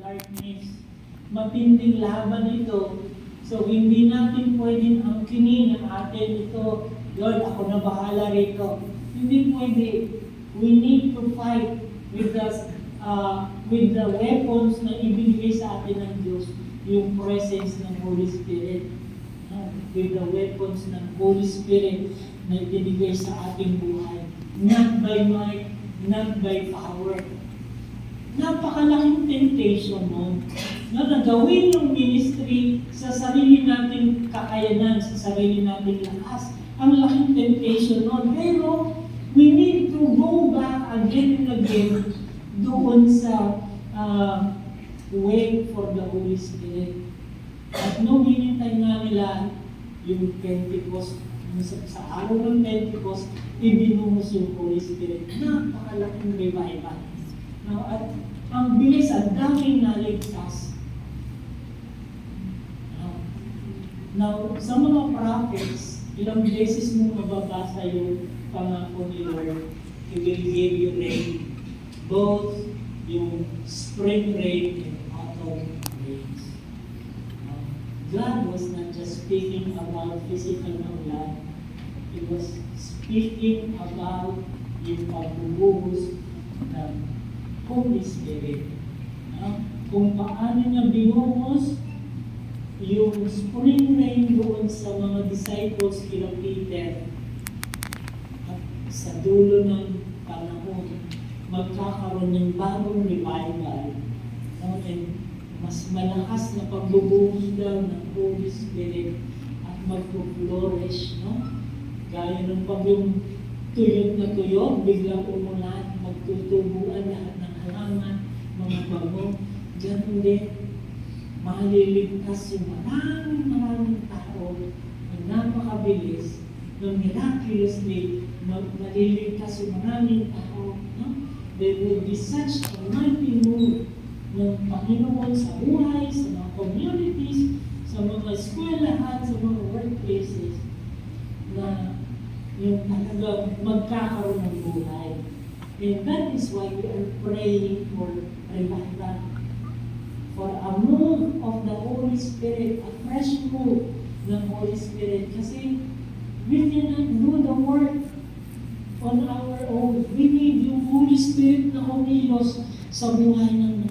darkness. Matinding laban ito. So, hindi natin pwedeng angkinin ang atin ito. Lord, ako na bahala rito. Hindi pwede. We need to fight with the weapons na ibinigay sa atin ng Diyos, yung presence ng Holy Spirit. With the weapons ng Holy Spirit na ibinigay sa ating buhay. Not by might, not by power. Napakalaking temptation nun. Na nagawin yung ministry sa sarili nating kakayanan, sa sarili nating lakas. Ang laking temptation nun. Pero, we need to go back again and again doon sa way for the Holy Spirit. At nung hinintay nga nila yung Pentecost, sa araw ng Pentecost, ibinuhos yung Holy Spirit. Napakalaking revival. No, at ang bilis, ang daming naligtas. Now, sa mga prophets, ilang beses mo mababasa yung pangako ni Lord, He will give you rain, both yung spring rain and autumn rains. God was not just speaking about physical na ulan. He was speaking about yung pagbubuhos ng Holy Spirit. Kung paano niya binuhos yung spring rain doon sa mga disciples kila Peter, at sa dulo ng panahon, magkakaroon ng bagong revival. And mas malakas na pagbubuhos daw ng Holy Spirit at mag-flourish, no? Gaya ng pag yung tuyot na tuyot, biglang umulan, magtutubuan lahat ng halaman, mga bago. Ganun din, maliligtas yung maraming tao na napakabilis, na miraculously, maliligtas yung maraming tao. No? There will be such a mighty move ng Panginoon sa buhay, sa mga communities, sa mga eskwelahan, sa mga workplaces, na yung talagang magkakaroon ng buhay. And that is why we are praying for revival. For a move of the Holy Spirit, a fresh move ng Holy Spirit. Kasi we cannot do the work on our own. We need yung Holy Spirit na kumilos sa buhay ng